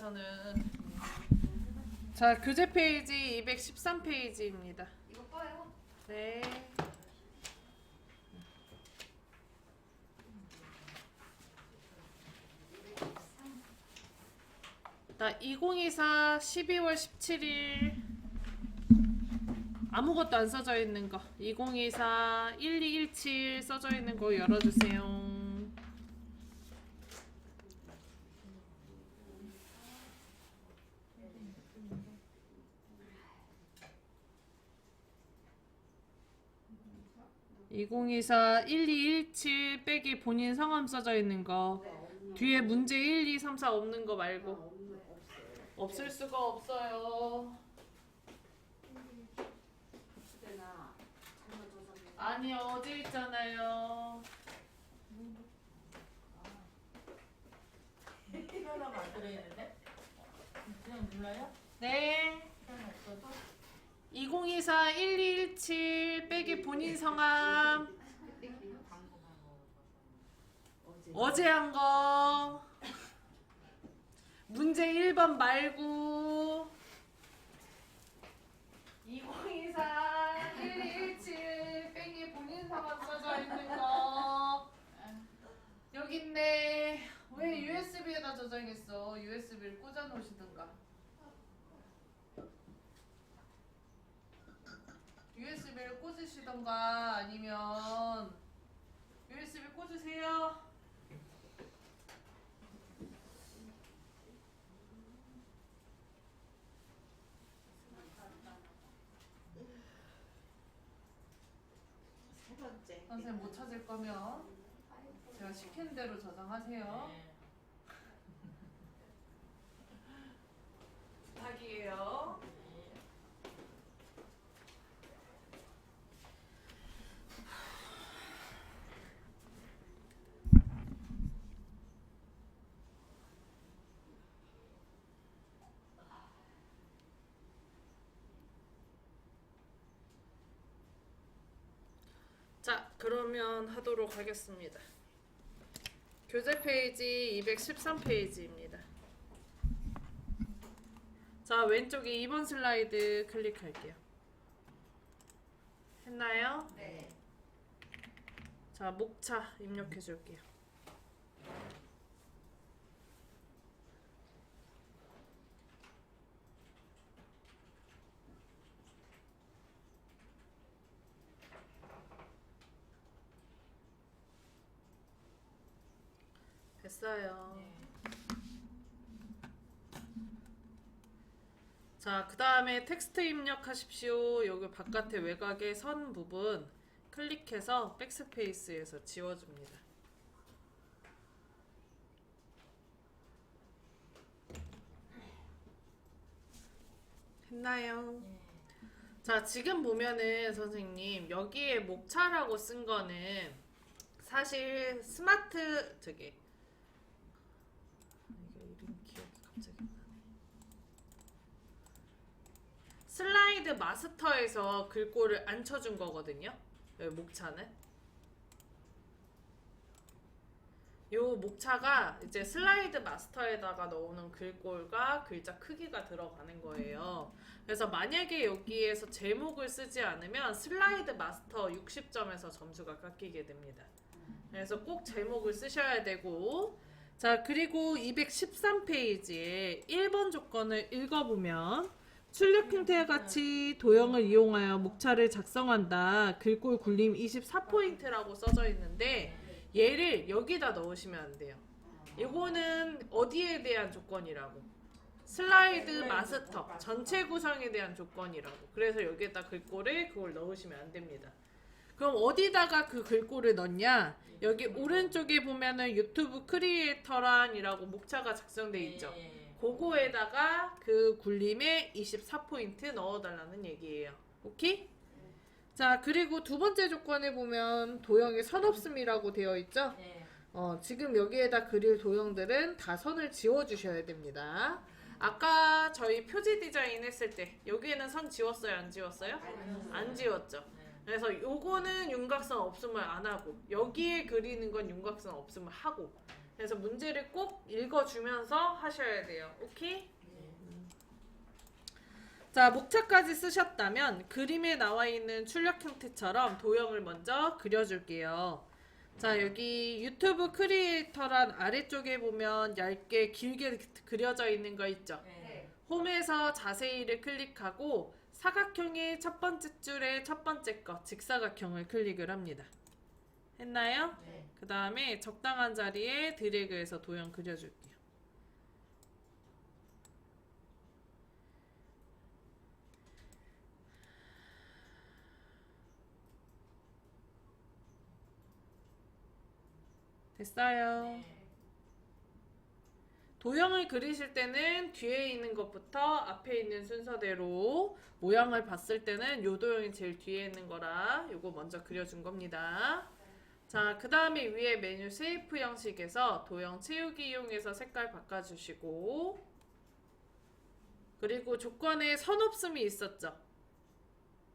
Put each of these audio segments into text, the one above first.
여기서는. 자, 교재 페이지 213페이지입니다. 이거 꺼요? 네. 나 2024 12월 17일 아무것도 안 써져 있는 거 2024 1217 써져 있는 거 열어주세요. (2024) 1217 빼기 본인 성함 써져 있는 거 뒤에 문제 1, 2, 3, 4 없는 거 말고. 없을 수가 없어요. 아니 어디 있잖아요. 하나만 안 들어있는데? 그냥 눌러요? 네. 시간 없어서? 2024 1217 빼기 본인 성함 어제 한 거 문제 1번 말고 2024 1217 빼기 본인 성함 써져 있는 거 여기 있네. 왜 USB에다 저장했어? USB를 꽂아 놓으시든가. USB를 꽂으시던가 아니면 USB 꽂으세요. 세 번째. 선생님 못 찾을 거면 제가 시킨 대로 저장하세요. 네. 부탁이에요. 자, 그러면 하도록 하겠습니다. 교재 페이지 213페이지입니다. 자, 왼쪽에 2번 슬라이드 클릭할게요. 했나요? 네. 자, 목차 입력해 줄게요. 됐어요. 네. 자, 그 다음에 텍스트 입력하십시오. 여기 바깥에 외곽의 선 부분 클릭해서 백스페이스에서 지워줍니다. 했나요? 네. 자, 지금 보면은 선생님 여기에 목차라고 쓴 거는 사실 스마트 이게 이름 기억이 갑자기 안 나네. 슬라이드 마스터에서 글꼴을 안 쳐준 거거든요. 여기 목차는. 요 목차가 이제 슬라이드 마스터에다가 넣어놓은 글꼴과 글자 크기가 들어가는 거예요. 그래서 만약에 여기에서 제목을 쓰지 않으면 슬라이드 마스터 60점에서 점수가 깎이게 됩니다. 그래서 꼭 제목을 쓰셔야 되고, 자, 그리고 213페이지에 1번 조건을 읽어보면 출력 형태와 같이 도형을 이용하여 목차를 작성한다. 글꼴 굴림 24포인트라고 써져 있는데 얘를 여기다 넣으시면 안 돼요. 이거는 어디에 대한 조건이라고? 슬라이드 마스터 전체 구성에 대한 조건이라고. 그래서 여기에다 글꼴을 그걸 넣으시면 안 됩니다. 그럼 어디다가 그 글꼴을 넣냐? 여기 오른쪽에 보면은 유튜브 크리에이터란이라고 목차가 작성돼 있죠. 그거에다가 그 굴림에 24포인트 넣어달라는 얘기예요. 오케이? 자, 그리고 두 번째 조건에 보면 도형에 선 없음이라고 되어 있죠? 네. 지금 여기에다 그릴 도형들은 다 선을 지워주셔야 됩니다. 아까 저희 표지 디자인 했을 때 여기에는 선 지웠어요? 안 지웠어요? 안 지웠죠? 그래서 요거는 윤곽선 없음을 안 하고 여기에 그리는 건 윤곽선 없음을 하고 그래서 문제를 꼭 읽어주면서 하셔야 돼요. 오케이? 자, 목차까지 쓰셨다면 그림에 나와 있는 출력 형태처럼 도형을 먼저 그려줄게요. 자, 여기 유튜브 크리에이터란 아래쪽에 보면 얇게 길게 그려져 있는 거 있죠? 네. 홈에서 자세히를 클릭하고 사각형의 첫 번째 줄의 첫 번째 거 직사각형을 클릭을 합니다. 했나요? 네. 그 다음에 적당한 자리에 드래그해서 도형 그려줄게요. 됐어요. 네. 도형을 그리실 때는 뒤에 있는 것부터 앞에 있는 순서대로 모양을 봤을 때는 요 도형이 제일 뒤에 있는 거라 요거 먼저 그려준 겁니다. 자, 그 다음에 위에 메뉴 쉐이프 형식에서 도형 채우기 이용해서 색깔 바꿔주시고 그리고 조건에 선 없음이 있었죠?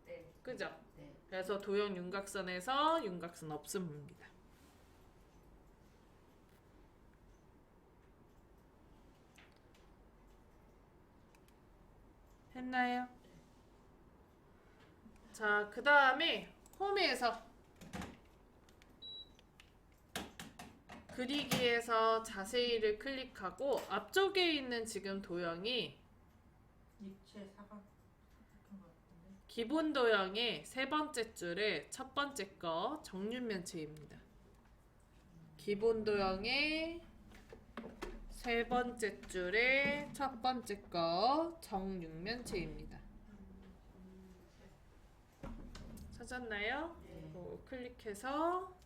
네. 그죠? 네. 그래서 도형 윤곽선에서 윤곽선 없음입니다. 했나요? 자, 그 다음에 홈에서 그리기에서 자세히를 클릭하고 앞쪽에 있는 지금 도형이 입체 사각 같은 거 같은데. 기본 도형의 세 번째 줄의 첫 번째 거 정육면체입니다. 기본 도형의 세 번째 줄의 첫 번째 거 정육면체입니다. 찾았나요? 네. 클릭해서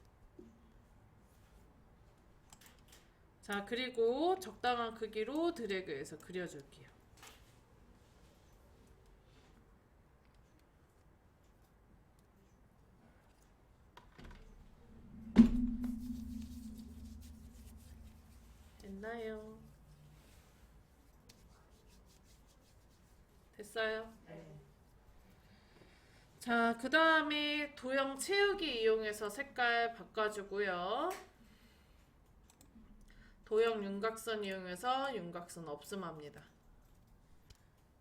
자, 그리고 적당한 크기로 드래그해서 그려줄게요. 됐나요? 됐어요? 네. 자, 그 다음에 도형 채우기 이용해서 색깔 바꿔주고요. 도형 윤곽선 이용해서 윤곽선 없음합니다.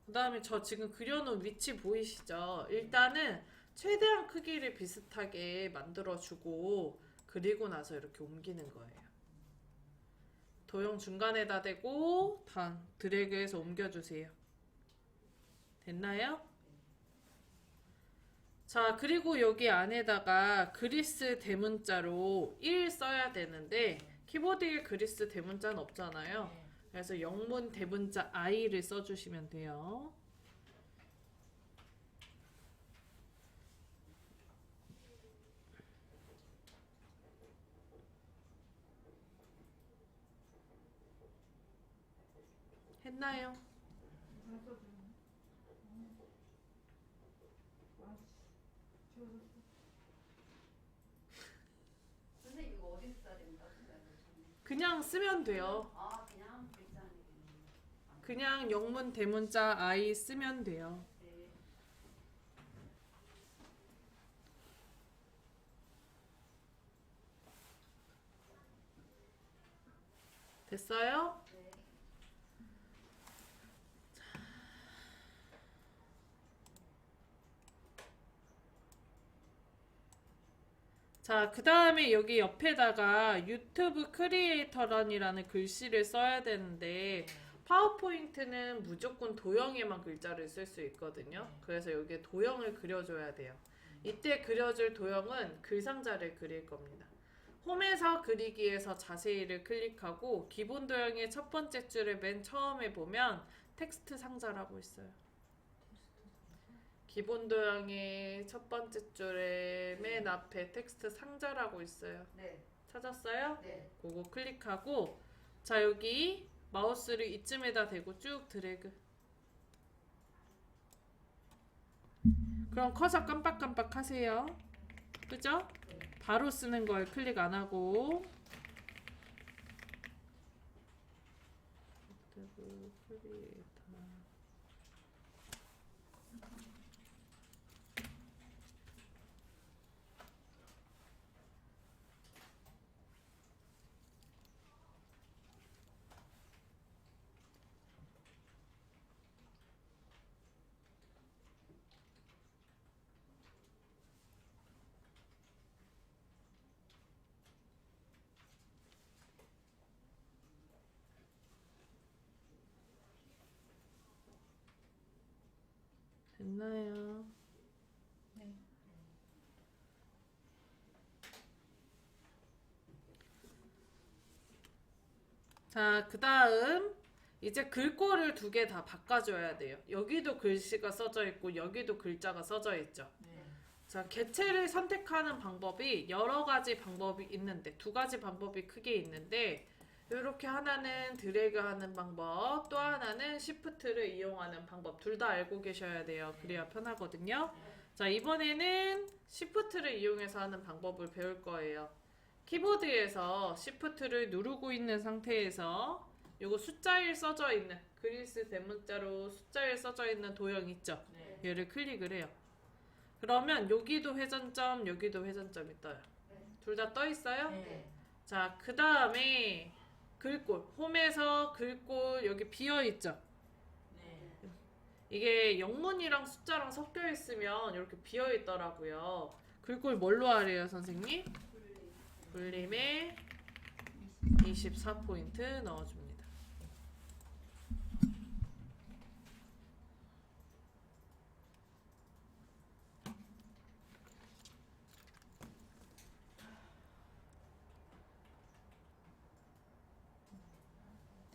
그 다음에 저 지금 그려놓은 위치 보이시죠? 일단은 최대한 크기를 비슷하게 만들어주고 그리고 나서 이렇게 옮기는 거예요. 도형 중간에다 대고 다 드래그해서 옮겨주세요. 됐나요? 자, 그리고 여기 안에다가 그리스 대문자로 1 써야 되는데 키보드에 그리스 대문자는 없잖아요. 네. 그래서 영문 대문자 I를 써주시면 돼요. 했나요? 선생님 이거 어디 써야 된다? 그냥 쓰면 돼요. 아 그냥 글자는 그냥 영문 대문자 I 쓰면 돼요. 네. 됐어요? 네. 자, 그 다음에 여기 옆에다가 유튜브 크리에이터런이라는 글씨를 써야 되는데 파워포인트는 무조건 도형에만 글자를 쓸 수 있거든요. 그래서 여기에 도형을 그려줘야 돼요. 이때 그려줄 도형은 글상자를 그릴 겁니다. 홈에서 그리기에서 자세히를 클릭하고 기본 도형의 첫 번째 줄의 맨 처음에 보면 텍스트 상자라고 있어요. 기본 도형의 첫 번째 줄의 맨 앞에 텍스트 상자라고 있어요. 네. 찾았어요? 네. 그거 클릭하고 자, 여기 마우스를 이쯤에다 대고 쭉 드래그. 그럼 커서 깜빡깜빡 하세요. 그죠? 바로 쓰는 걸 클릭 안 하고 됐나요? 네. 자, 그 다음 이제 글꼴을 두 개 다 바꿔줘야 돼요. 여기도 글씨가 써져 있고 여기도 글자가 써져 있죠. 네. 자, 개체를 선택하는 방법이 여러 가지 방법이 있는데 두 가지 방법이 크게 있는데 이렇게 하나는 드래그 하는 방법, 또 하나는 시프트를 이용하는 방법 둘 다 알고 계셔야 돼요. 그래야 편하거든요. 자, 이번에는 시프트를 이용해서 하는 방법을 배울 거예요. 키보드에서 시프트를 누르고 있는 상태에서 요거 숫자 1 써져 있는 그리스 대문자로 숫자 1 써져 있는 도형 있죠? 네. 얘를 클릭을 해요. 그러면 여기도 회전점, 여기도 회전점이 떠요. 둘 다 떠 있어요? 네. 자, 그 다음에 글꼴, 홈에서 글꼴 여기 비어 있죠? 네. 이게 영문이랑 숫자랑 섞여 있으면 이렇게 비어 있더라고요. 글꼴 뭘로 하래요, 선생님? 불림에 24포인트 넣어줍니다.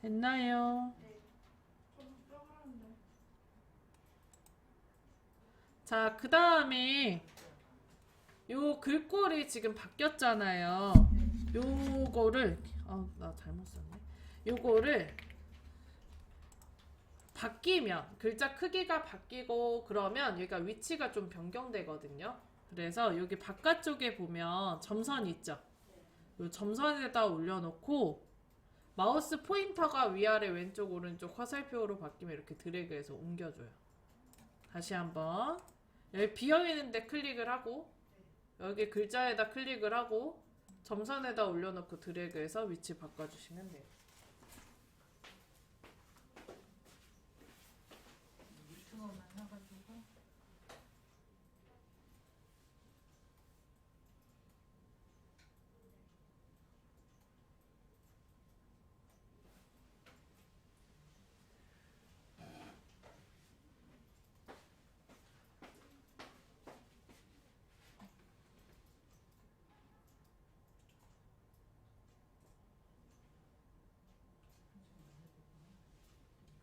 됐나요? 자, 그 다음에 요 글꼴이 지금 바뀌었잖아요. 요거를 나 잘못 썼네. 요거를 바뀌면 글자 크기가 바뀌고 그러면 여기가 위치가 좀 변경되거든요. 그래서 여기 바깥쪽에 보면 점선 있죠. 요 점선에다 올려놓고 마우스 포인터가 위아래 왼쪽 오른쪽 화살표로 바뀌면 이렇게 드래그해서 옮겨줘요. 다시 한번 여기 비어있는데 클릭을 하고 여기 글자에다 클릭을 하고 점선에다 올려놓고 드래그해서 위치 바꿔주시면 돼요. 유튜버만 해가지고.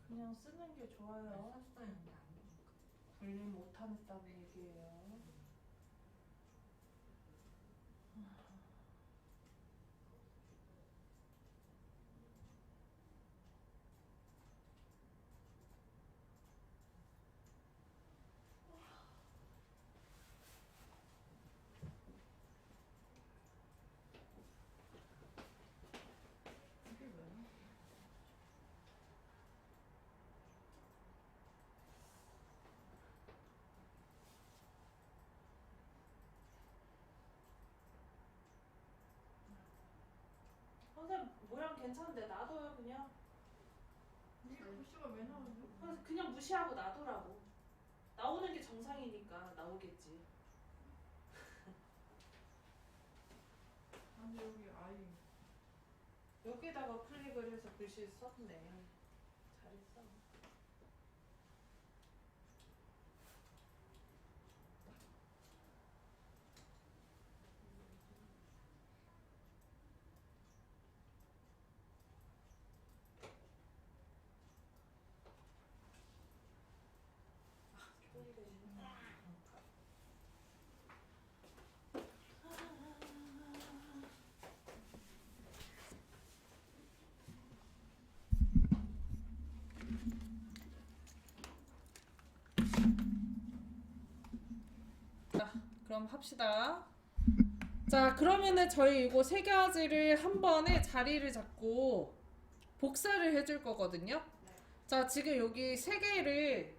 그냥 쓰는 게 좋아요. 샀어요. 분림 못하겠다는 얘기예요. 선생님 모양 괜찮은데 놔둬요 그냥. 글씨가 왜 나오죠? 그냥 무시하고 놔두라고. 나오는 게 정상이니까 나오겠지. 아니 여기 아이. 여기다가 클릭을 해서 글씨 썼네. 잘했어. 그럼 합시다. 자, 그러면은 저희 이거 세 가지를 한 번에 자리를 잡고 복사를 해줄 거거든요. 자, 지금 여기 세 개를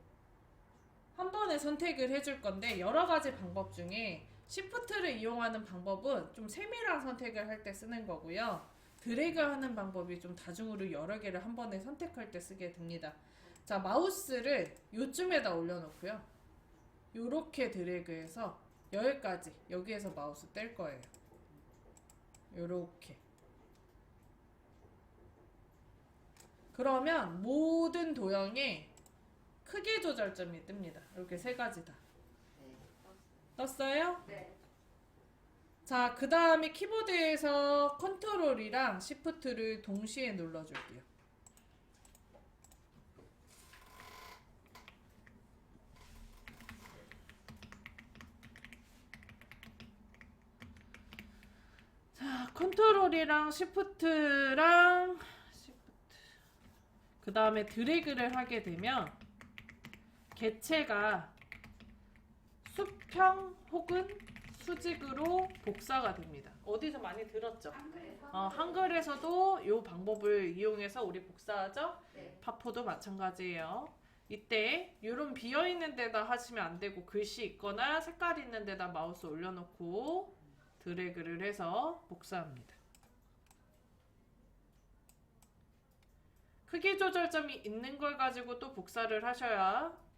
한 번에 선택을 해줄 건데 여러 가지 방법 중에 시프트를 이용하는 방법은 좀 세밀한 선택을 할 때 쓰는 거고요. 드래그 하는 방법이 좀 다중으로 여러 개를 한 번에 선택할 때 쓰게 됩니다. 자, 마우스를 요쯤에다 올려놓고요. 요렇게 드래그해서 여기까지 여기에서 마우스 뗄 거예요. 요렇게. 그러면 모든 도형에 크기 조절점이 뜹니다. 이렇게 세 가지 다. 네. 떴어요? 네. 자, 그 다음에 키보드에서 컨트롤이랑 시프트를 동시에 눌러줄게요. 자, 컨트롤이랑 시프트랑 그 다음에 드래그를 하게 되면 개체가 수평 혹은 수직으로 복사가 됩니다. 어디서 많이 들었죠? 한글에서. 한글에서도 이 방법을 이용해서 우리 복사하죠? 네. 파포도 마찬가지예요. 이때 이런 비어있는 데다 하시면 안 되고 글씨 있거나 색깔 있는 데다 마우스 올려놓고 드래그를 해서 복사합니다. 크기 조절점이 있는 걸 가지고 또 복사를 하셔야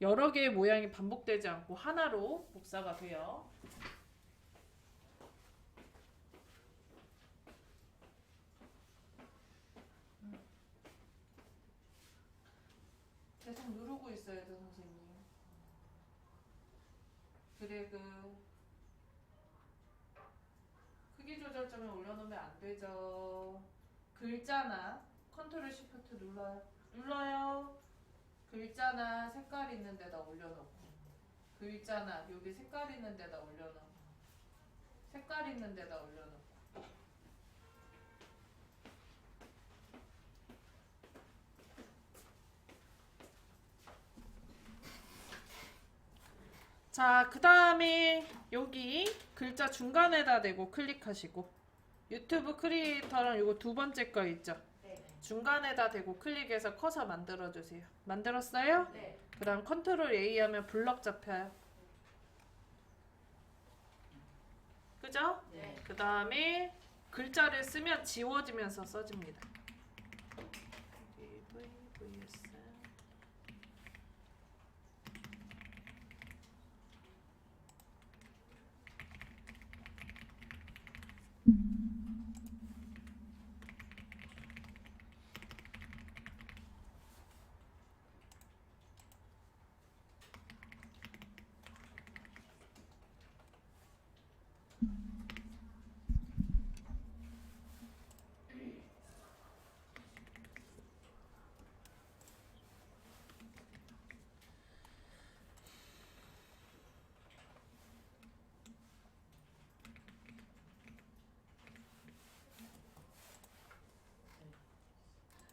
여러 개의 모양이 반복되지 않고 하나로 복사가 돼요. 계속 누르고 있어야 돼, 선생님. 드래그. 크기 조절점에 올려놓으면 안 되죠. 글자나 컨트롤 시프트 눌러요. 눌러요. 글자나 색깔 있는 데다 올려놓고 글자나 여기 색깔 있는 데다 올려놓고 색깔 있는 데다 올려놓고 자, 그 다음에 여기 글자 중간에다 대고 클릭하시고 유튜브 크리에이터랑 이거 두 번째 거 있죠? 네. 중간에다 대고 클릭해서 커서 만들어주세요. 만들었어요? 네. 그 다음 컨트롤 A 하면 블럭 잡혀요. 그죠? 네. 그 다음에 글자를 쓰면 지워지면서 써집니다.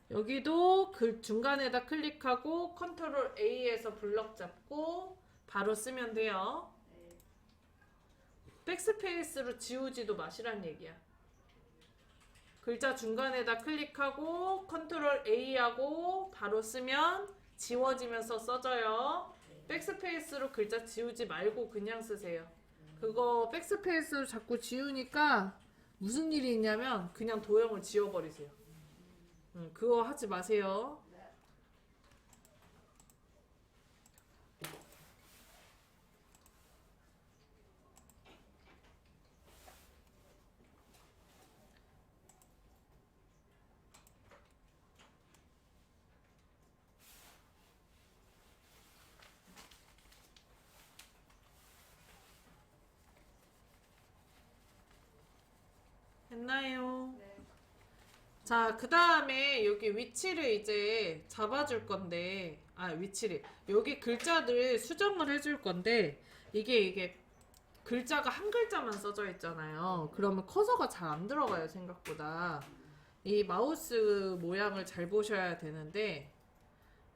여기도 글 중간에다 클릭하고 컨트롤 A에서 블럭 잡고 바로 쓰면 돼요. 네. 백스페이스로 지우지도 마시란 얘기야. 글자 중간에다 클릭하고 컨트롤 A하고 바로 쓰면 지워지면서 써져요. 백스페이스로 글자 지우지 말고 그냥 쓰세요. 그거 백스페이스로 자꾸 지우니까 무슨 일이 있냐면 그냥 도형을 지워버리세요. 그거 하지 마세요. 했나요? 네. 자, 그 다음에 여기 위치를 이제 잡아줄 건데, 위치를. 여기 글자들 수정을 해줄 건데, 이게 글자가 한 글자만 써져 있잖아요. 그러면 커서가 잘 안 들어가요, 생각보다. 이 마우스 모양을 잘 보셔야 되는데,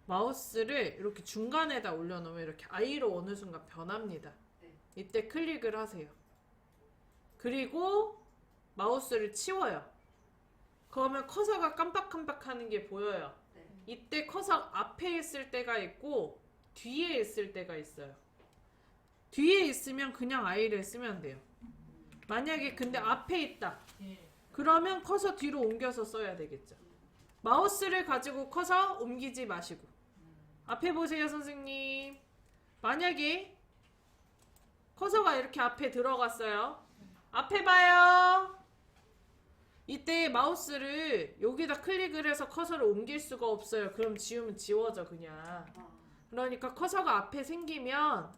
마우스를 이렇게 중간에다 올려놓으면 이렇게 I로 어느 순간 변합니다. 이때 클릭을 하세요. 그리고 마우스를 치워요. 그러면 커서가 깜빡깜빡하는 게 보여요. 네. 이때 커서 앞에 있을 때가 있고 뒤에 있을 때가 있어요. 뒤에 있으면 그냥 I를 쓰면 돼요. 만약에 근데 앞에 있다. 그러면 커서 뒤로 옮겨서 써야 되겠죠. 마우스를 가지고 커서 옮기지 마시고 앞에 보세요, 선생님. 만약에 커서가 이렇게 앞에 들어갔어요. 앞에 봐요. 이때 마우스를 여기다 클릭을 해서 커서를 옮길 수가 없어요. 그럼 지우면 지워져 그냥. 아, 그러니까 커서가 앞에 생기면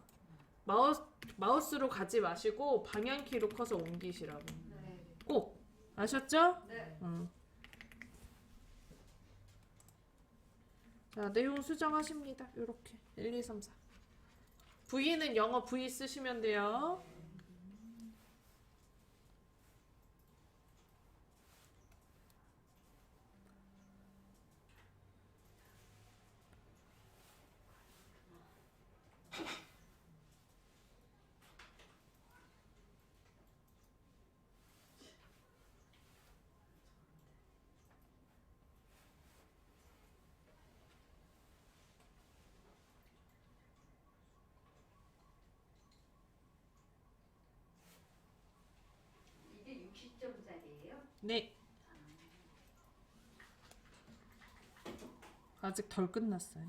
마우스로 가지 마시고 방향키로 커서 옮기시라고. 네. 꼭 아셨죠? 네. 자, 내용 수정하십니다. 요렇게 1, 2, 3, 4. V는 영어 V 쓰시면 돼요. 이게 60점짜리예요? 네. 아직 덜 끝났어요.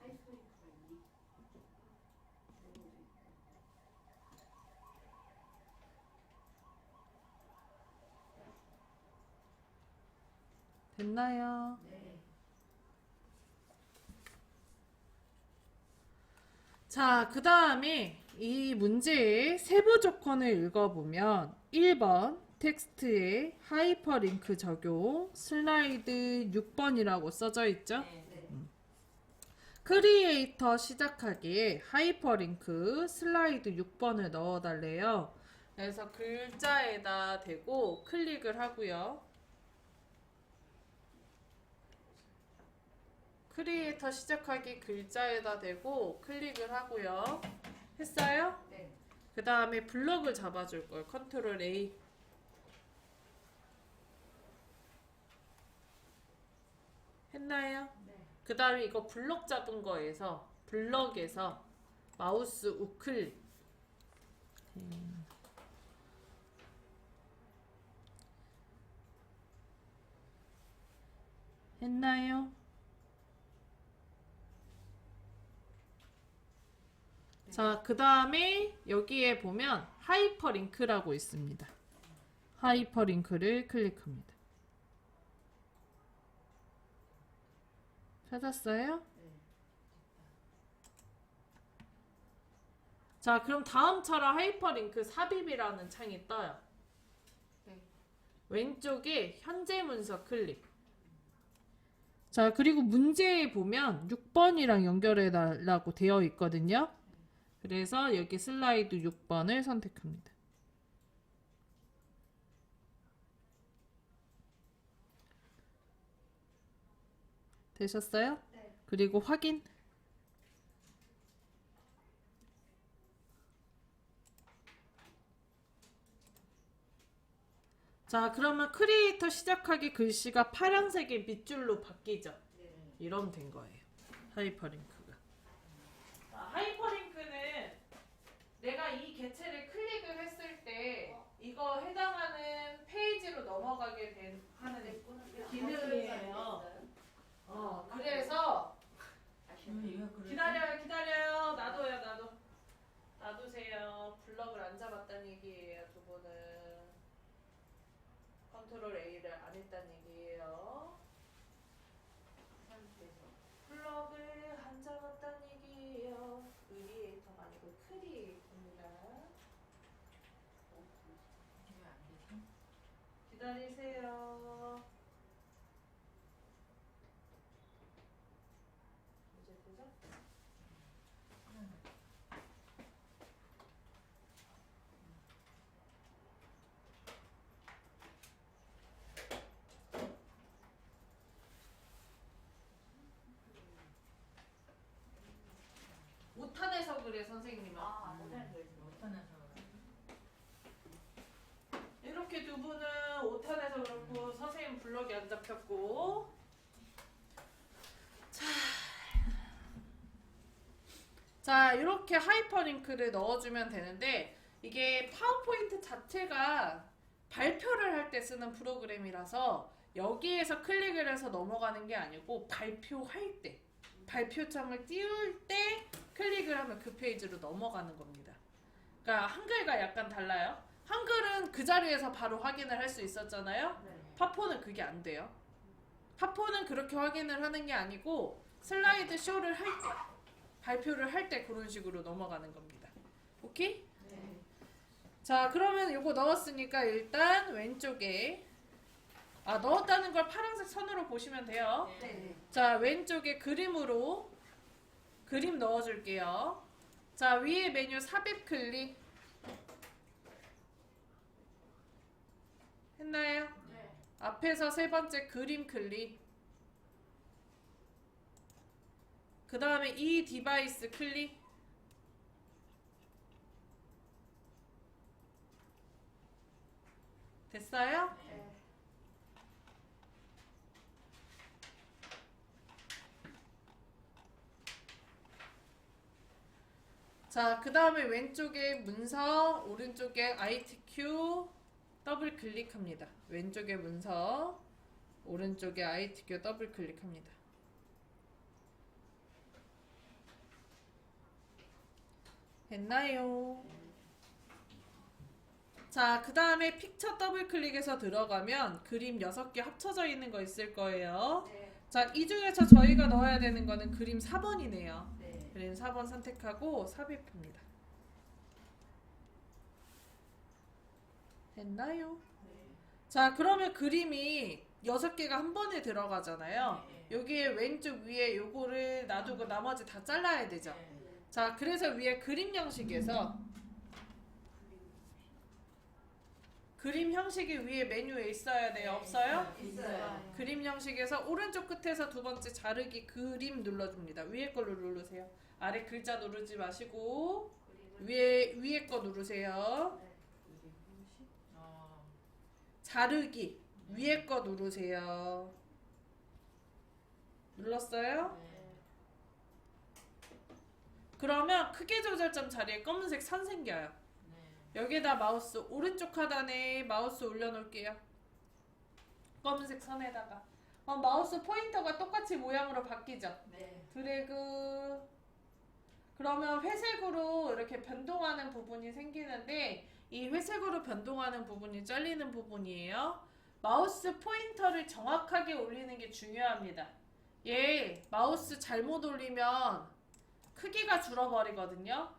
하이스코리프가 있네. 됐나요? 네. 자, 그 다음에 이 문제의 세부 조건을 읽어보면 1번 텍스트에 하이퍼링크 적용 슬라이드 6번이라고 써져 있죠? 네. 크리에이터 시작하기에 하이퍼링크 슬라이드 6번을 넣어달래요. 그래서 글자에다 대고 클릭을 하고요. 크리에이터 시작하기 글자에다 대고 클릭을 하고요. 했어요? 네. 그 다음에 블럭을 잡아줄 거예요. 컨트롤 A. 했나요? 네. 그 다음에 이거 블럭 잡은 거에서 블럭에서 마우스 우클릭. 했나요? 자, 그 다음에 여기에 보면 하이퍼링크라고 있습니다. 하이퍼링크를 클릭합니다. 찾았어요? 네. 자, 그럼 다음처럼 하이퍼링크 삽입이라는 창이 떠요. 네. 왼쪽에 현재 문서 클릭. 자, 그리고 문제에 보면 6번이랑 연결해 달라고 되어 있거든요. 그래서 여기 슬라이드 6번을 선택합니다. 되셨어요? 네. 그리고 확인. 자, 그러면 크리에이터 시작하기 글씨가 파란색의 밑줄로 바뀌죠. 네. 이러면 된 거예요. 하이퍼링크가. 자, 하이퍼링크는 내가 이 개체를 클릭을 했을 때 이거 해당하는 페이지로 넘어가게 하는 기능이에요. 그래서 기다려요. 놔두세요. 블럭을 안 잡았다는 얘기예요. 두 분은 컨트롤 A를 안 했다는 얘기예요. 블럭을 안 잡았다는 얘기예요. 크리에이터가 아니고 크리에이터입니다. 기다리세요. 이제 보자. 못하네서 그래 선생님은. 아, 못하는 거예요. 못하면서 이렇게 두 분은 오탄에서 그렇고 선생님 블럭이 안 잡혔고. 자, 이렇게 하이퍼링크를 넣어주면 되는데 이게 파워포인트 자체가 발표를 할 때 쓰는 프로그램이라서 여기에서 클릭을 해서 넘어가는 게 아니고 발표할 때 발표창을 띄울 때 클릭을 하면 그 페이지로 넘어가는 겁니다. 그러니까 한글과 약간 달라요. 한글은 그 자리에서 바로 확인을 할 수 있었잖아요. 네. 파포는 그게 안 돼요. 파포는 그렇게 확인을 하는 게 아니고 슬라이드 쇼를 할 때, 발표를 할 때 그런 식으로 넘어가는 겁니다. 오케이? 네. 자, 그러면 요거 넣었으니까 일단 왼쪽에 넣었다는 걸 파란색 선으로 보시면 돼요. 네. 자, 왼쪽에 그림으로 그림 넣어줄게요. 자, 위에 메뉴 삽입 클릭 했나요? 네. 앞에서 세 번째 그림 클릭. 그 다음에 이 디바이스 클릭. 됐어요? 네. 자, 그 다음에 왼쪽에 문서, 오른쪽에 ITQ 더블 클릭합니다. 왼쪽에 문서, 오른쪽에 ITQ 더블 클릭합니다. 됐나요? 자, 그 다음에 픽처 더블 클릭해서 들어가면 그림 6개 합쳐져 있는 거 있을 거예요. 네. 자, 이 중에서 저희가 넣어야 되는 거는 그림 4번이네요. 네. 그림 4번 선택하고 삽입합니다. 됐나요? 자, 그러면 그림이 6개가 한 번에 들어가잖아요. 여기에 왼쪽 위에 요거를 놔두고 나머지 다 잘라야 되죠. 자, 그래서 위에 그림 형식에서 그림 형식이 위에 메뉴에 있어야 돼요? 없어요? 있어요. 그림 형식에서 오른쪽 끝에서 두 번째 자르기 그림 눌러줍니다. 위에 걸로 누르세요. 아래 글자 누르지 마시고 위에 거 누르세요. 자르기 위에 거 누르세요. 눌렀어요? 그러면 크기 조절점 자리에 검은색 선 생겨요. 여기에다 마우스 오른쪽 하단에 마우스 올려놓을게요. 검은색 선에다가 마우스 포인터가 똑같이 모양으로 바뀌죠. 네. 드래그. 그러면 회색으로 이렇게 변동하는 부분이 생기는데 이 회색으로 변동하는 부분이 잘리는 부분이에요. 마우스 포인터를 정확하게 올리는 게 중요합니다. 얘 마우스 잘못 올리면 크기가 줄어버리거든요.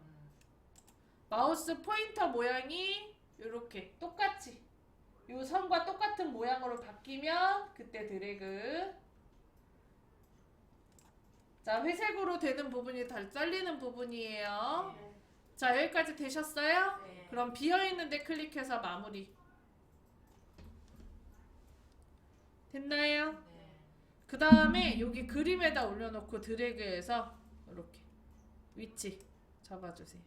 마우스 포인터 모양이 이렇게 똑같이 이 선과 똑같은 모양으로 바뀌면 그때 드래그. 자, 회색으로 되는 부분이 다 잘리는 부분이에요. 네. 자, 여기까지 되셨어요? 네. 그럼 비어있는데 클릭해서 마무리. 됐나요? 그 다음에 여기 그림에다 올려놓고 드래그해서 이렇게 위치 잡아주세요.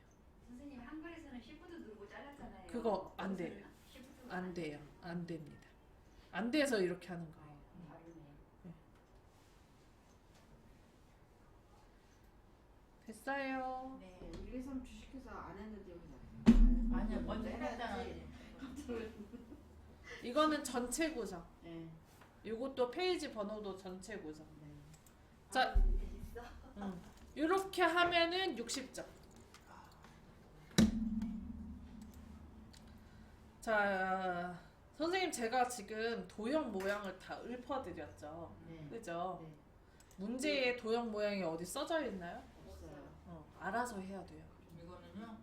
선생님 한글에서는 시프트 누르고 잘랐잖아요. 그거 안 돼요. 시프트가 안 돼요. 안 됩니다. 안 돼서 이렇게 하는 거예요. 다르네. 됐어요. 네. 1, 2, 3 주식회사 안 했는데 아니야, 먼저 했잖아. 이거는 전체 구성. 네. 이것도 페이지 번호도 전체 구성. 네. 자, 이렇게 하면은 60점. 자, 선생님 제가 지금 도형 모양을 다 읊어드렸죠. 네. 그죠? 네. 문제의 도형 모양이 어디 써져 있나요? 없어요. 알아서 해야 돼요. 이거는요?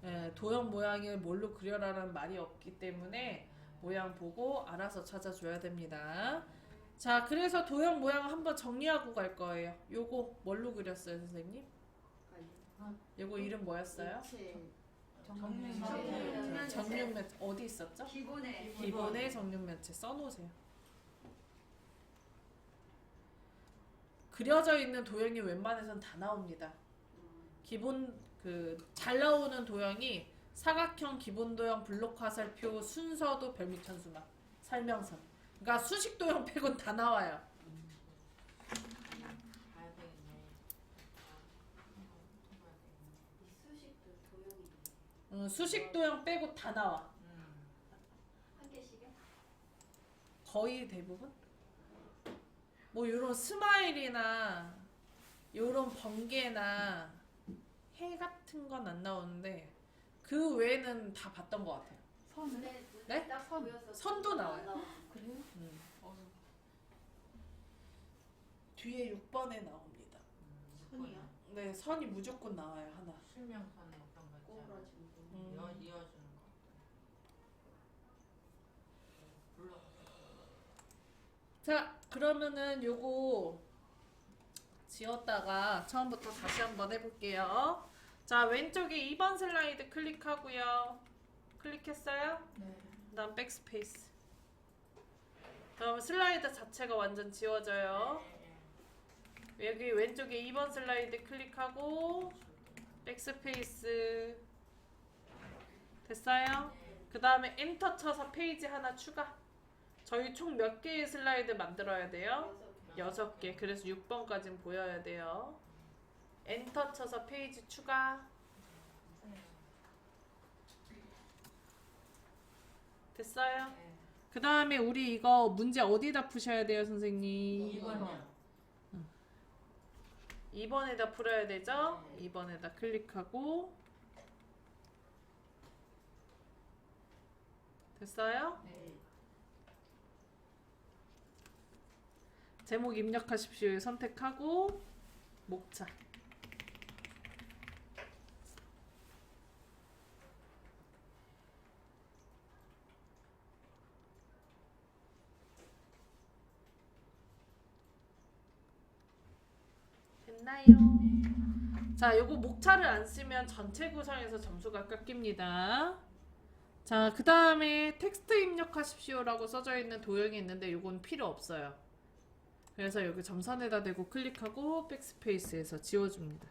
예, 도형 모양을 뭘로 그려라라는 말이 없기 때문에 모양 보고 알아서 찾아줘야 됩니다. 자, 그래서 도형 모양 한번 정리하고 갈 거예요. 요거 뭘로 그렸어요, 선생님? 요거 이름 뭐였어요? 정육 매체 어디 있었죠? 기본에 기본에 정육 매체 써놓으세요. 그려져 있는 도형이 웬만해선 다 나옵니다. 기본 잘 나오는 도형이 사각형 기본 도형 블록 화살표 순서도 별미 천수막 설명서. 그러니까 수식 도형 빼곤 다 나와요. 가야 되겠네. 이 수식도 도형이 수식 도형 빼고 다 나와. 한 개씩이요? 거의 대부분. 뭐 요런 스마일이나 요런 번개나 해 같은 건 안 나오는데 그 외에는 다 봤던 것 같아요. 선을? 네? 딱 보여서 선도 나와요. 안 나오고. 그래요? 뒤에 6번에 나옵니다. 선이요? 네, 선이 무조건 나와요. 하나. 실명선 어떤 거 있잖아. 꼬부라지고. 이어주는 거. 불러. 자, 그러면은 요거 지웠다가 처음부터 다시 한번 해볼게요. 자, 왼쪽에 2번 슬라이드 클릭하고요. 클릭했어요? 네. 그다음 백스페이스. 그럼 슬라이드 자체가 완전 지워져요. 여기 왼쪽에 2번 슬라이드 클릭하고 백스페이스. 됐어요? 그 다음에 엔터 쳐서 페이지 하나 추가. 저희 총 몇 개의 슬라이드 만들어야 돼요? 6개. 그래서 6번까지는 보여야 돼요. 엔터 쳐서 페이지 추가. 됐어요? 네. 그 다음에 우리 이거 문제 어디다 푸셔야 돼요, 선생님? 2번이요. 2번에다 풀어야 되죠? 2번에다 클릭하고. 됐어요? 네. 제목 입력하십시오. 선택하고 목차. 됐나요? 자, 요거 목차를 안 쓰면 전체 구성에서 점수가 깎입니다. 자, 그 다음에 텍스트 입력하십시오라고 써져 있는 도형이 있는데 요건 필요 없어요. 그래서 여기 점선에다 대고 클릭하고 백스페이스에서 지워줍니다.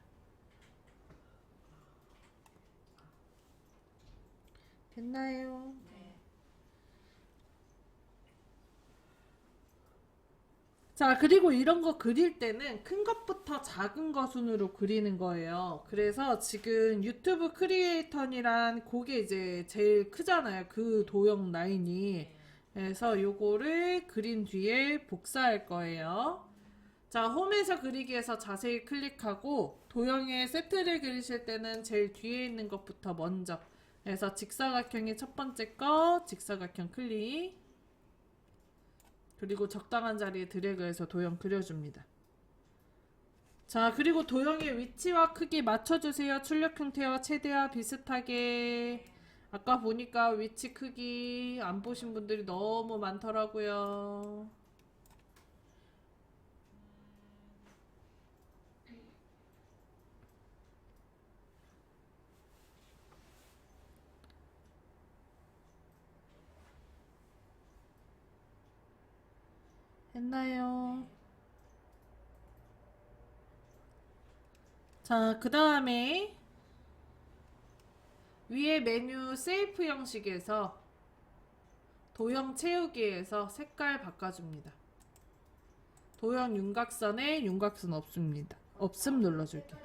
됐나요? 네. 자, 그리고 이런 거 그릴 때는 큰 것부터 작은 거 순으로 그리는 거예요. 그래서 지금 유튜브 크리에이터니란 그게 이제 제일 크잖아요. 그 도형 라인이. 그래서 요거를 그린 뒤에 복사할 거예요. 자, 홈에서 그리기에서 자세히 클릭하고 도형의 세트를 그리실 때는 제일 뒤에 있는 것부터 먼저. 그래서 직사각형이 첫 번째 거, 직사각형 클릭. 그리고 적당한 자리에 드래그해서 도형 그려줍니다. 자, 그리고 도형의 위치와 크기 맞춰주세요. 출력 형태와 최대와 비슷하게. 아까 보니까 위치 크기 안 보신 분들이 너무 많더라고요. 했나요? 자, 그 다음에 위에 메뉴 세이프 형식에서 도형 채우기에서 색깔 바꿔줍니다. 도형 윤곽선에 윤곽선 없습니다. 없음 눌러줄게요.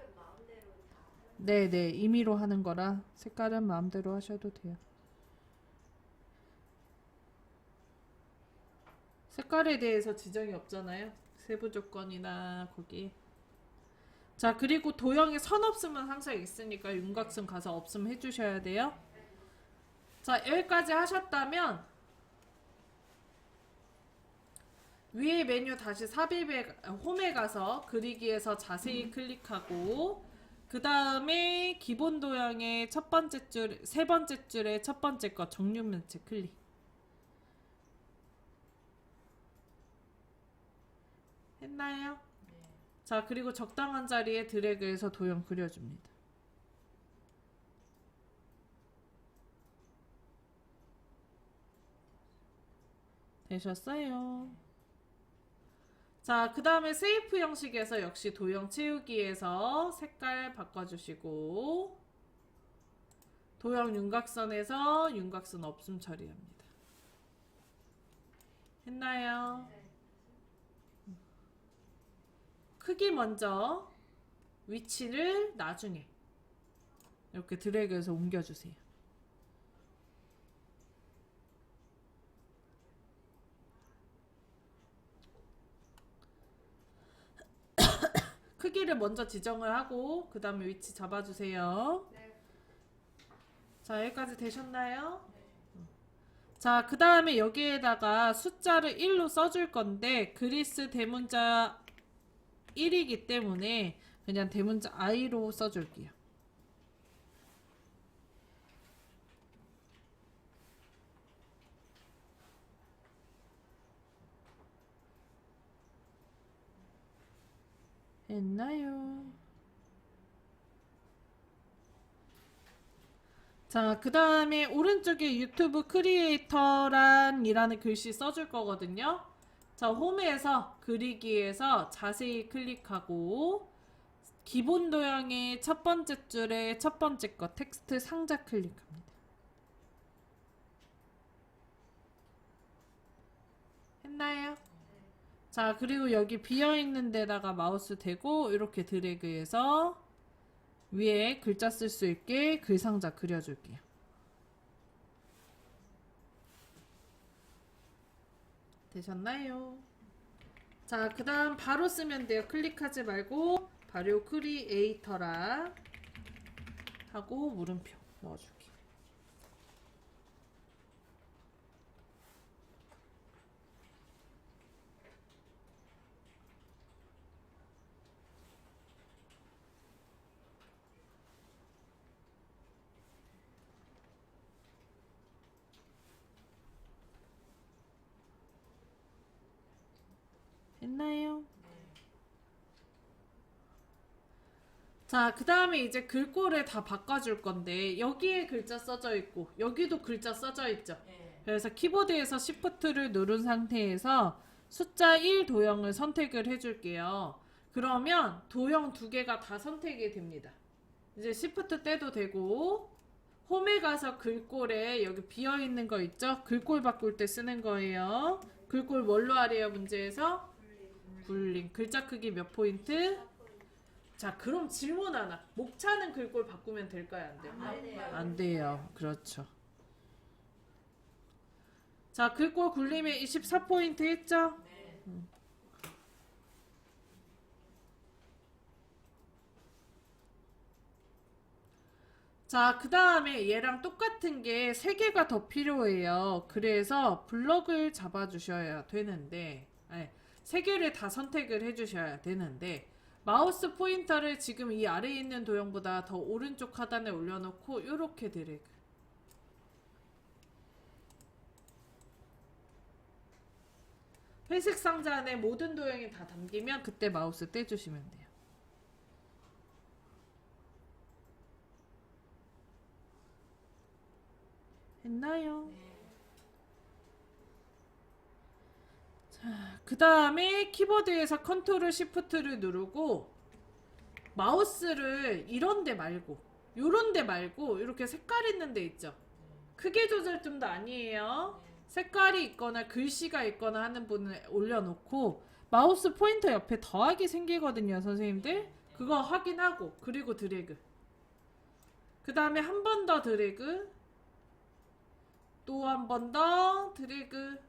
네네, 임의로 하는 거라 색깔은 마음대로 하셔도 돼요. 색깔에 대해서 지정이 없잖아요. 세부 조건이나 거기. 자, 그리고 도형에 선 없으면 항상 있으니까 윤곽선 가서 없음 해주셔야 돼요. 자, 여기까지 하셨다면 위에 메뉴 다시 삽입에 홈에 가서 그리기에서 자세히 클릭하고 그 다음에 기본 도형의 첫 번째 줄, 세 번째 줄의 첫 번째 거 정육면체 클릭. 했나요? 자, 그리고 적당한 자리에 드래그해서 도형 그려줍니다. 되셨어요? 자, 그 다음에 세이프 형식에서 역시 도형 채우기에서 색깔 바꿔주시고 도형 윤곽선에서 윤곽선 없음 처리합니다. 했나요? 크기 먼저, 위치를 나중에 이렇게 드래그해서 옮겨주세요. 크기를 먼저 지정을 하고 그 다음에 위치 잡아주세요. 네. 자, 여기까지 되셨나요? 자, 그 다음에 여기에다가 숫자를 1로 써줄 건데 그리스 대문자 1이기 때문에 그냥 대문자 I로 써줄게요. 했나요? 자, 그 다음에 오른쪽에 유튜브 크리에이터란이라는 글씨 써줄 거거든요. 자, 홈에서 그리기에서 자세히 클릭하고 기본 도형의 첫 번째 줄에 첫 번째 거 텍스트 상자 클릭합니다. 했나요? 자, 그리고 여기 비어있는 데다가 마우스 대고 이렇게 드래그해서 위에 글자 쓸 수 있게 글상자 그려줄게요. 되셨나요? 자, 그 다음 바로 쓰면 돼요. 클릭하지 말고 바로 크리에이터라 하고 물음표 넣어줄게요. 했나요? 자, 그 다음에 이제 글꼴을 다 바꿔줄 건데 여기에 글자 써져 있고 여기도 글자 써져 있죠. 예. 그래서 키보드에서 Shift를 누른 상태에서 숫자 1 도형을 선택을 해줄게요. 그러면 도형 두 개가 다 선택이 됩니다. 이제 Shift 떼도 되고 홈에 가서 글꼴에 여기 비어있는 거 있죠? 글꼴 바꿀 때 쓰는 거예요. 글꼴 뭘로 하래요? 문제에서? 굴림. 글자 크기 몇 포인트? 자, 그럼 질문 하나. 목차는 글꼴 바꾸면 될까요? 안 돼요? 안 돼요. 안 돼요. 그렇죠. 자, 글꼴 굴림에 24포인트 했죠? 네. 자, 그 다음에 얘랑 똑같은 게 3개가 더 필요해요. 그래서 블럭을 잡아주셔야 되는데, 3개를 다 선택을 해주셔야 되는데, 마우스 포인터를 지금 이 아래에 있는 도형보다 더 오른쪽 하단에 올려놓고 이렇게 드래그. 회색 상자 안에 모든 도형이 다 담기면 그때 마우스 떼주시면 돼요. 했나요? 자, 그 다음에 키보드에서 컨트롤 시프트를 누르고 마우스를 이런 데 말고 요런 데 말고 이렇게 색깔 있는 데 있죠. 크게 조절점도 아니에요. 색깔이 있거나 글씨가 있거나 하는 분을 올려놓고 마우스 포인터 옆에 더하기 생기거든요, 선생님들. 그거 확인하고 그리고 드래그. 그 다음에 한 번 더 드래그. 또 한 번 더 드래그.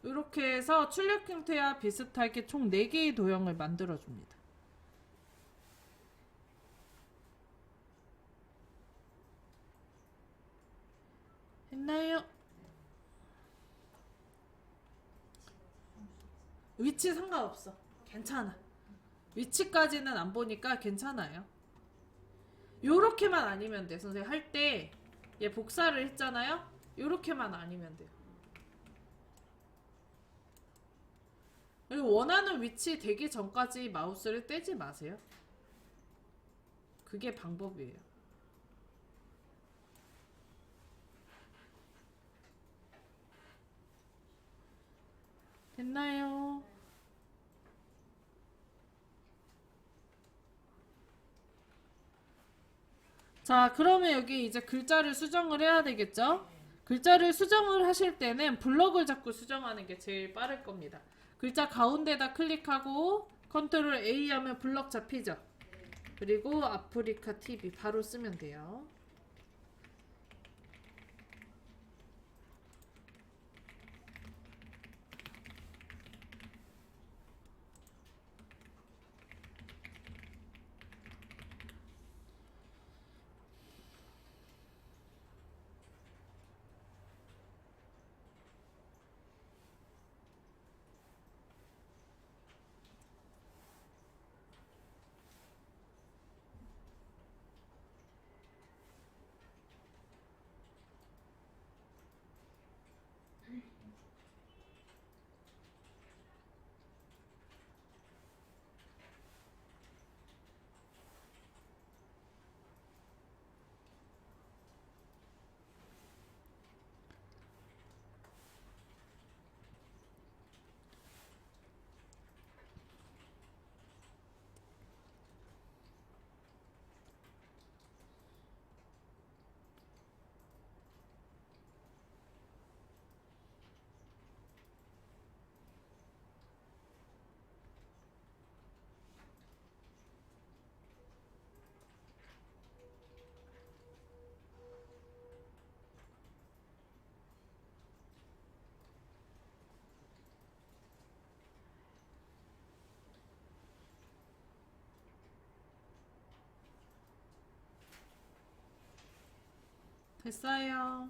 이렇게 해서 출력 형태와 비슷하게 총 4개의 도형을 만들어줍니다. 했나요? 위치 상관없어. 괜찮아. 위치까지는 안 보니까 괜찮아요. 요렇게만 아니면 돼. 선생님 할 때 얘 복사를 했잖아요. 요렇게만 아니면 돼요. 그리고 원하는 위치 되기 전까지 마우스를 떼지 마세요. 그게 방법이에요. 됐나요? 자, 그러면 여기 이제 글자를 수정을 해야 되겠죠? 글자를 수정을 하실 때는 블럭을 잡고 수정하는 게 제일 빠를 겁니다. 글자 가운데다 클릭하고 컨트롤 A 하면 블럭 잡히죠? 그리고 아프리카 TV 바로 쓰면 돼요. 됐어요.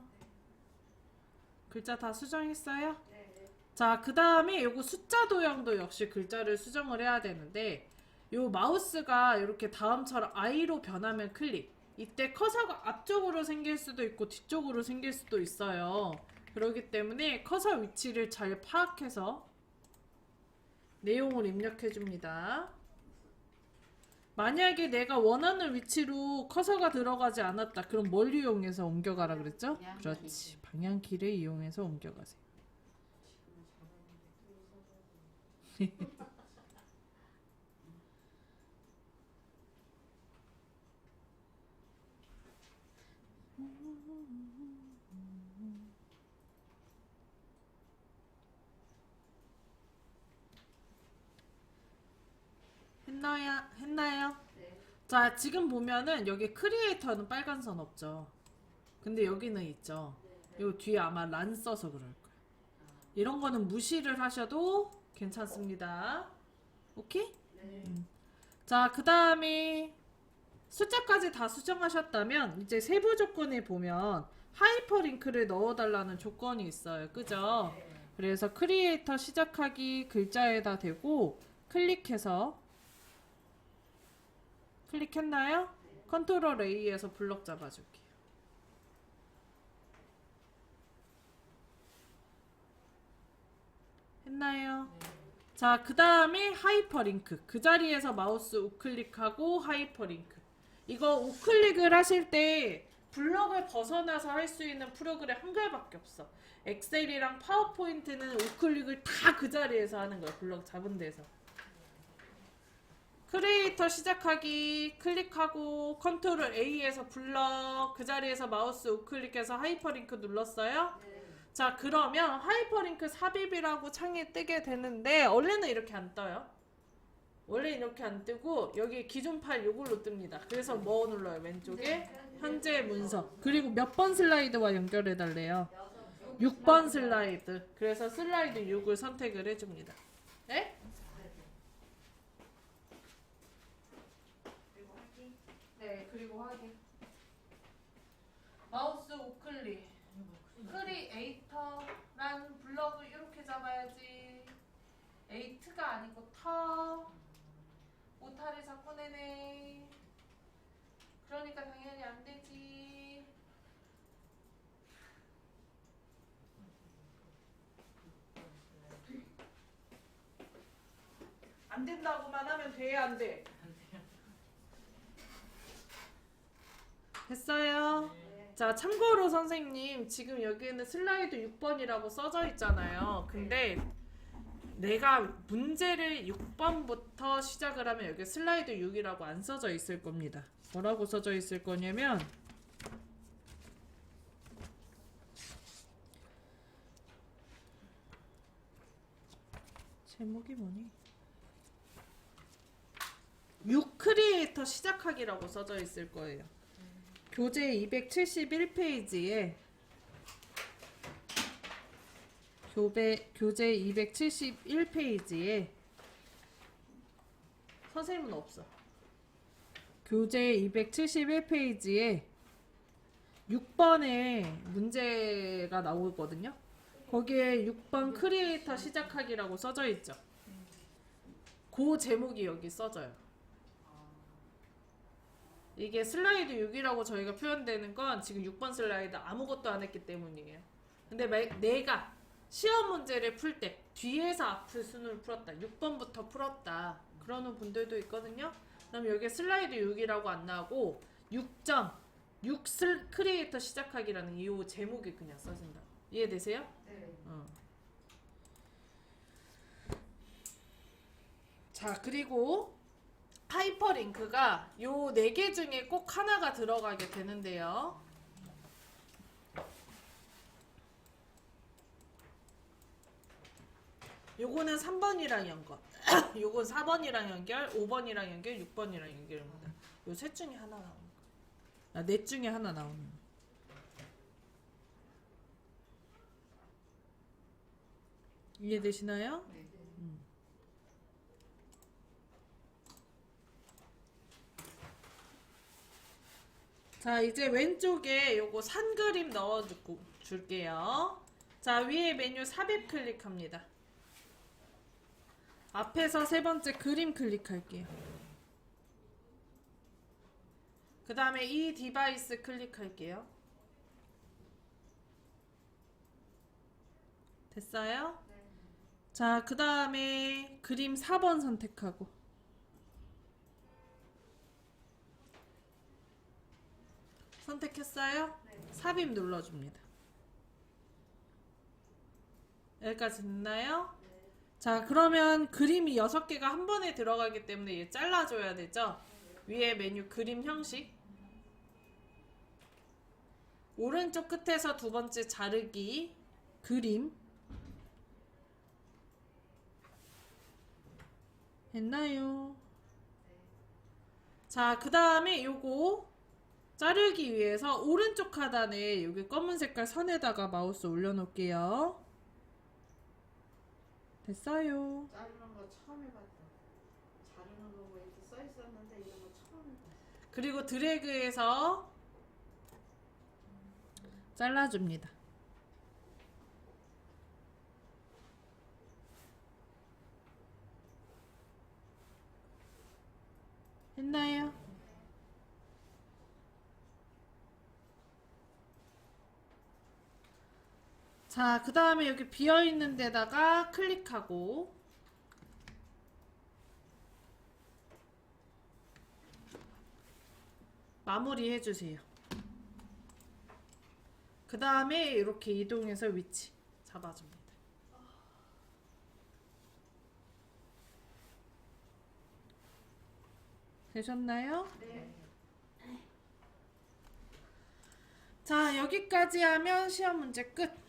글자 다 수정했어요? 네. 자, 그 다음에 요거 숫자 도형도 역시 글자를 수정을 해야 되는데, 요 마우스가 이렇게 다음처럼 I로 변하면 클릭. 이때 커서가 앞쪽으로 생길 수도 있고 뒤쪽으로 생길 수도 있어요. 그렇기 때문에 커서 위치를 잘 파악해서 내용을 입력해 줍니다. 만약에 내가 원하는 위치로 커서가 들어가지 않았다. 그럼 뭘 이용해서 옮겨가라 그랬죠? 방향키. 그렇지. 방향키를 이용해서 옮겨가세요. 했나요? 네. 자, 지금 보면은 여기 크리에이터는 빨간 선 없죠. 근데 여기는 있죠. 요 뒤에 아마 란 써서 그럴 거예요. 이런 거는 무시를 하셔도 괜찮습니다. 오케이? 네. 자, 그 다음에 숫자까지 다 수정하셨다면 이제 세부 조건에 보면 하이퍼링크를 넣어달라는 조건이 있어요. 그죠? 그래서 크리에이터 시작하기 글자에다 대고 클릭했나요? 컨트롤 A에서 블럭 잡아줄게요. 했나요? 자, 그 다음에 하이퍼링크. 그 자리에서 마우스 우클릭하고 하이퍼링크. 이거 우클릭을 하실 때 블럭을 벗어나서 할 수 있는 프로그램 한글밖에 없어. 엑셀이랑 파워포인트는 우클릭을 다 그 자리에서 하는 거야. 블럭 잡은 데서. 크리에이터 시작하기 클릭하고 컨트롤 A에서 블럭 그 자리에서 마우스 우클릭해서 하이퍼링크 눌렀어요? 자, 그러면 하이퍼링크 삽입이라고 창이 뜨게 되는데 원래는 이렇게 안 떠요. 원래 이렇게 안 뜨고 여기 기존 파일 요걸로 뜹니다. 그래서 뭐 눌러요? 왼쪽에 현재 문서. 그리고 몇 번 슬라이드와 연결해 달래요? 6번 슬라이드. 그래서 슬라이드 6을 선택을 해줍니다. 네? 그리고 확인. 네, 그리고 확인. 마우스 우클릭. 크리에이터란 블럭을 이렇게 잡아야지. 에이트가 아니고 터. 오타를 자꾸 내네. 그러니까 당연히 안 되지. 안 된다고만 하면 돼, 안 돼? 됐어요? 자, 참고로 선생님, 지금 여기에는 슬라이드 6번이라고 써져 있잖아요. 근데 내가 문제를 6번부터 시작을 하면 여기 슬라이드 6이라고 안 써져 있을 겁니다. 뭐라고 써져 있을 거냐면 제목이 뭐니? 6 크리에이터 시작하기라고 써져 있을 거예요. 교재 271페이지에 교재 271페이지에 선생님은 없어. 교재 271페이지에 6번에 문제가 나오거든요. 거기에 6번 크리에이터 시작하기라고 써져 있죠. 그 제목이 여기 써져요. 이게 슬라이드 6이라고 저희가 표현되는 건 지금 6번 슬라이드 아무것도 안 했기 때문이에요. 근데 내가 시험 문제를 풀 때 뒤에서 앞을 순을 풀었다. 6번부터 풀었다. 그러는 분들도 있거든요. 그럼 여기 슬라이드 6이라고 안 나오고 6점 6 크리에이터 시작하기라는 이 제목이 그냥 써진다. 이해되세요? 네. 자, 그리고 하이퍼링크가 요 4개 중에 꼭 하나가 들어가게 되는데요. 요거는 3번이랑 연결, 요건 4번이랑 연결, 5번이랑 연결, 6번이랑 연결입니다. 요 셋 중에 하나 나오는 거. 넷 중에 하나 나오는 거. 이해되시나요? 네. 자, 이제 왼쪽에 요거 산 그림 넣어 줄게요. 자, 위에 메뉴 삽입 클릭합니다. 앞에서 세 번째 그림 클릭할게요. 그 다음에 이 디바이스 클릭할게요. 됐어요? 네. 자, 그 다음에 그림 4번 선택하고 선택했어요? 네. 삽입 눌러줍니다. 여기까지 됐나요? 네. 자, 그러면 그림이 6개가 한 번에 들어가기 때문에 얘 잘라줘야 되죠? 위에 메뉴 그림 형식. 오른쪽 끝에서 두 번째 자르기 그림. 했나요? 자, 그 다음에 요거 자르기 위해서 오른쪽 하단에 여기 검은 색깔 선에다가 마우스 올려놓을게요. 됐어요. 자르는 거 처음 해봤다. 자르는 거 뭐 이렇게 써 있었는데 이런 거 처음 해봤다. 그리고 드래그해서 잘라줍니다. 했나요? 자, 그 다음에 여기 비어있는 데다가 클릭하고 마무리 해주세요. 그 다음에 이렇게 이동해서 위치 잡아줍니다. 되셨나요? 네. 자, 여기까지 하면 시험 문제 끝.